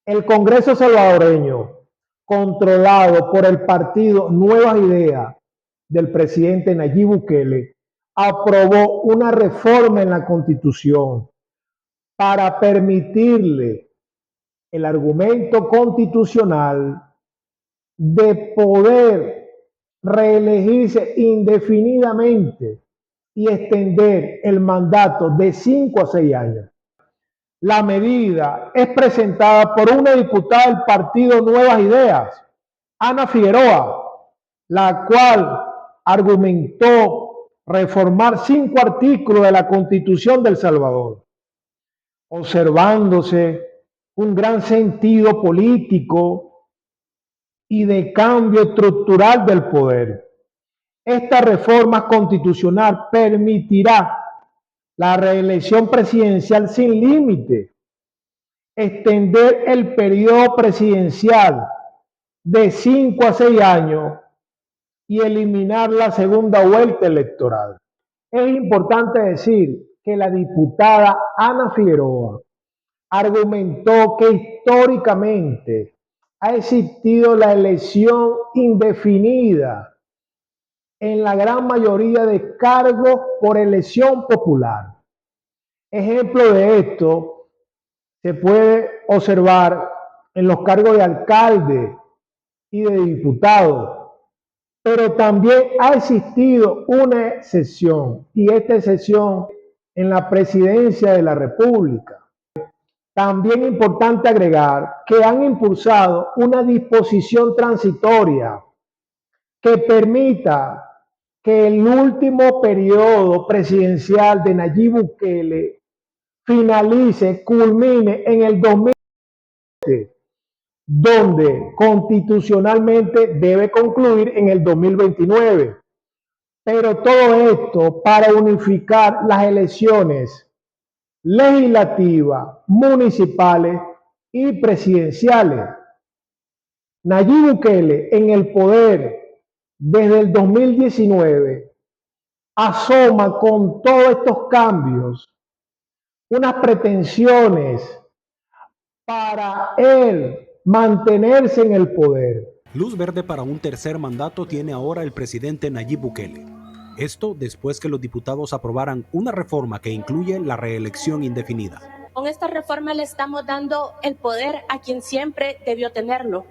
El Congreso salvadoreño, controlado por el partido Nuevas Ideas del presidente Nayib Bukele, aprobó una reforma en la Constitución para permitirle el argumento constitucional de poder reelegirse indefinidamente y extender el mandato de 5 a 6 años. La medida es presentada por una diputada del partido Nuevas Ideas, Ana Figueroa, la cual argumentó reformar 5 artículos de la Constitución de El Salvador, observándose un gran sentido político y de cambio estructural del poder. Esta reforma constitucional permitirá la reelección presidencial sin límite, extender el periodo presidencial de 5 a 6 años y eliminar la segunda vuelta electoral. Es importante decir que la diputada Ana Figueroa argumentó que históricamente ha existido la elección indefinida en la gran mayoría de cargos por elección popular. Ejemplo de esto se puede observar en los cargos de alcalde y de diputado, pero también ha existido una excepción, y esta excepción en la presidencia de la República. También es importante agregar que han impulsado una disposición transitoria que permita que el último periodo presidencial de Nayib Bukele finalice, culmine en el 2020, donde constitucionalmente debe concluir en el 2029. Pero todo esto para unificar las elecciones legislativas, municipales y presidenciales. Nayib Bukele en el poder desde el 2019 asoma con todos estos cambios unas pretensiones para él mantenerse en el poder. Luz verde para un tercer mandato tiene ahora el presidente Nayib Bukele. Esto después que los diputados aprobaran una reforma que incluye la reelección indefinida. Con esta reforma le estamos dando el poder a quien siempre debió tenerlo,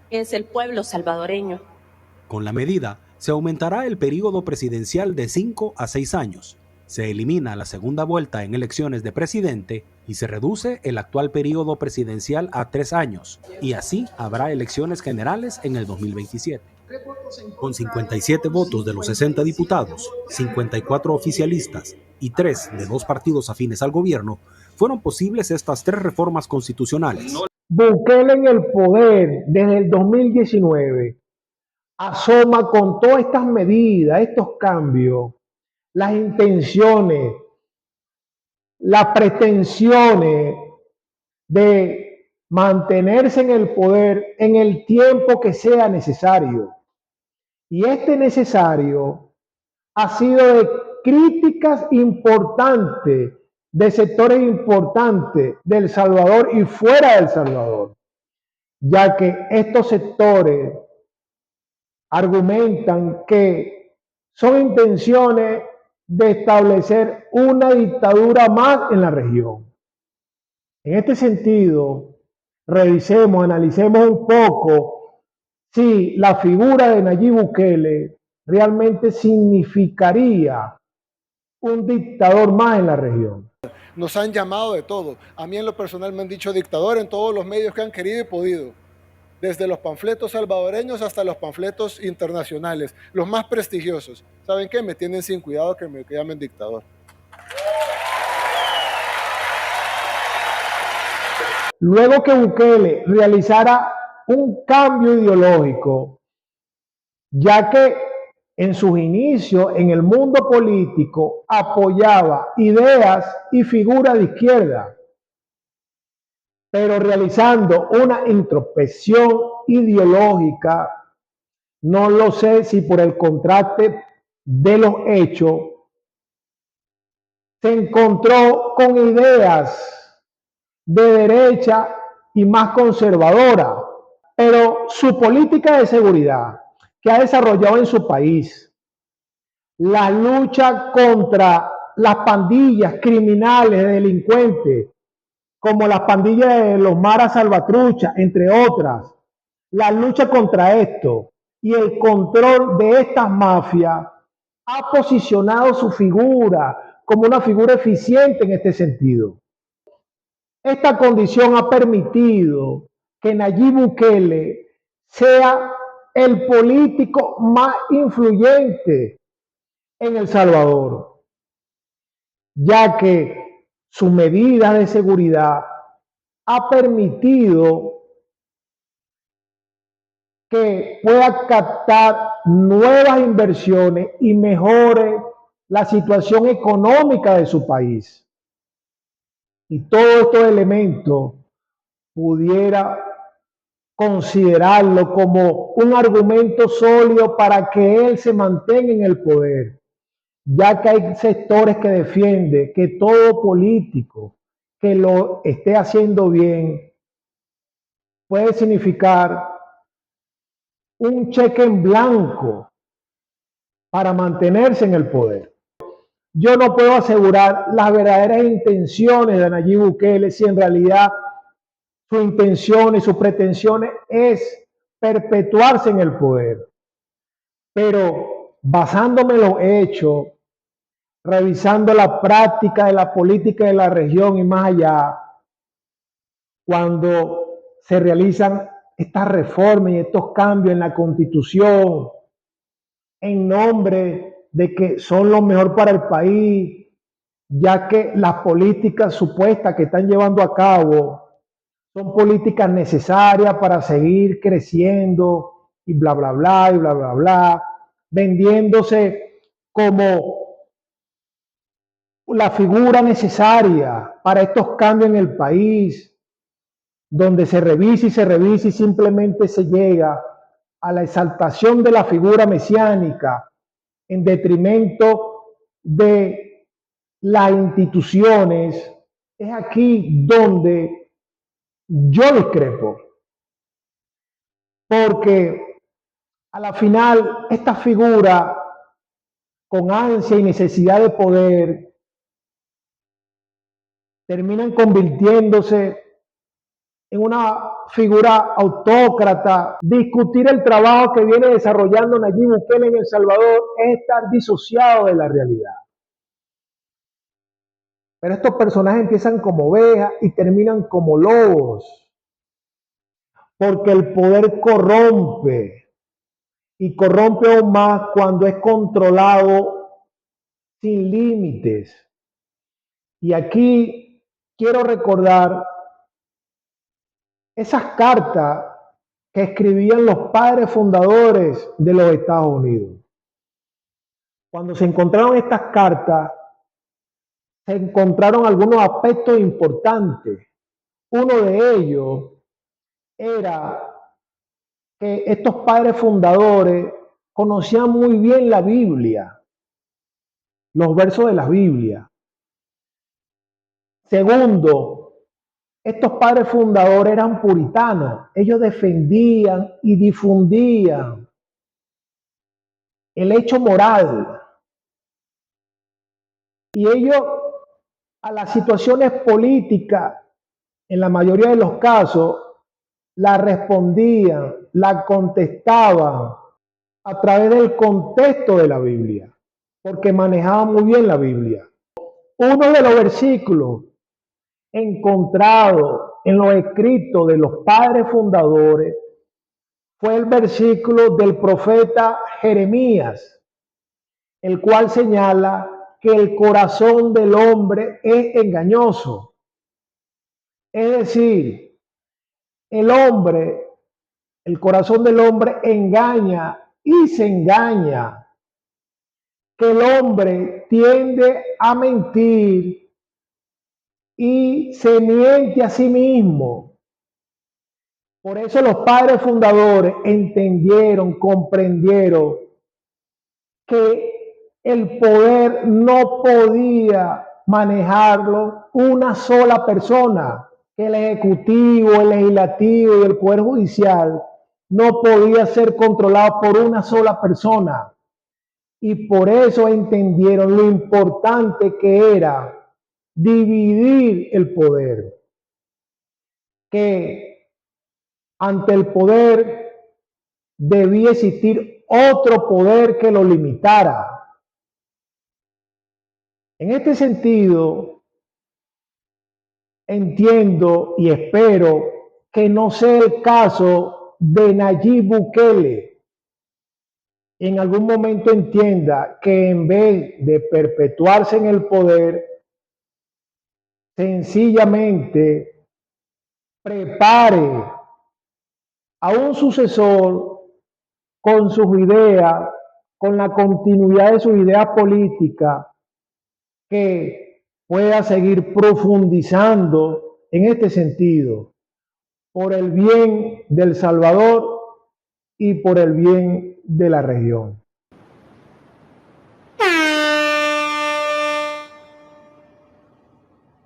que es el pueblo salvadoreño. Con la medida, se aumentará el periodo presidencial de 5 a 6 años. Se elimina la segunda vuelta en elecciones de presidente y se reduce el actual periodo presidencial a 3 años, y así habrá elecciones generales en el 2027. Con 57 votos de los 60 diputados, 54 oficialistas y 3 de 2 partidos afines al gobierno, fueron posibles estas 3 reformas constitucionales. Bukele en el poder desde el 2019 asoma con todas estas medidas, estos cambios, las intenciones, las pretensiones de mantenerse en el poder en el tiempo que sea necesario. Y este necesario ha sido de críticas importantes de sectores importantes de El Salvador y fuera de El Salvador, ya que estos sectores argumentan que son intenciones de establecer una dictadura más en la región. En este sentido, revisemos, analicemos un poco si la figura de Nayib Bukele realmente significaría un dictador más en la región. Nos han llamado de todo. A mí en lo personal me han dicho dictador en todos los medios que han querido y podido. Desde los panfletos salvadoreños hasta los panfletos internacionales, los más prestigiosos. ¿Saben qué? Me tienen sin cuidado que me llamen dictador. Luego que Bukele realizara un cambio ideológico, ya que en sus inicios en el mundo político apoyaba ideas y figuras de izquierda, pero realizando una introspección ideológica, no lo sé si por el contraste de los hechos, se encontró con ideas de derecha y más conservadora, pero su política de seguridad que ha desarrollado en su país, la lucha contra las pandillas criminales, delincuentes, como las pandillas de los Maras Salvatrucha, entre otras, la lucha contra esto y el control de estas mafias ha posicionado su figura como una figura eficiente en este sentido. Esta condición ha permitido que Nayib Bukele sea el político más influyente en El Salvador, ya que sus medidas de seguridad ha permitido que pueda captar nuevas inversiones y mejore la situación económica de su país. Y todos estos elementos pudiera considerarlo como un argumento sólido para que él se mantenga en el poder, ya que hay sectores que defienden que todo político que lo esté haciendo bien puede significar un cheque en blanco para mantenerse en el poder. Yo no puedo asegurar las verdaderas intenciones de Nayib Bukele si en realidad sus intenciones, sus pretensiones es perpetuarse en el poder. Pero basándome en los hechos, revisando la práctica de la política de la región y más allá, cuando se realizan estas reformas y estos cambios en la Constitución, en nombre de que son lo mejor para el país, ya que las políticas supuestas que están llevando a cabo son políticas necesarias para seguir creciendo y bla, bla, bla, y bla, bla, bla, vendiéndose como la figura necesaria para estos cambios en el país, donde se revisa y simplemente se llega a la exaltación de la figura mesiánica en detrimento de las instituciones. Es aquí donde yo discrepo, porque a la final esta figura con ansia y necesidad de poder terminan convirtiéndose en una figura autócrata. Discutir el trabajo que viene desarrollando Nayib Bukele en El Salvador es estar disociado de la realidad. Pero estos personajes empiezan como ovejas y terminan como lobos, porque el poder corrompe, y corrompe aún más cuando es controlado sin límites. Y aquí quiero recordar esas cartas que escribían los padres fundadores de los Estados Unidos. Cuando se encontraron estas cartas, se encontraron algunos aspectos importantes. Uno de ellos era que estos padres fundadores conocían muy bien la Biblia, los versos de la Biblia. Segundo, estos padres fundadores eran puritanos. Ellos defendían y difundían el hecho moral. Y ellos a las situaciones políticas, en la mayoría de los casos, la respondían, la contestaban a través del contexto de la Biblia, porque manejaban muy bien la Biblia. Uno de los versículos encontrados en los escritos de los padres fundadores fue el versículo del profeta Jeremías, el cual señala que el corazón del hombre es engañoso. Es decir, el corazón del hombre engaña y se engaña, que el hombre tiende a mentir y se miente a sí mismo. Por eso los padres fundadores entendieron, comprendieron que el poder no podía manejarlo una sola persona, que el Ejecutivo, el Legislativo y el Poder Judicial no podía ser controlado por una sola persona. Y por eso entendieron lo importante que era dividir el poder. Que ante el poder debía existir otro poder que lo limitara. En este sentido, entiendo y espero que no sea el caso de Nayib Bukele. En algún momento entienda que en vez de perpetuarse en el poder, sencillamente prepare a un sucesor con sus ideas, con la continuidad de sus ideas políticas, que pueda seguir profundizando en este sentido, por el bien del Salvador y por el bien de la región.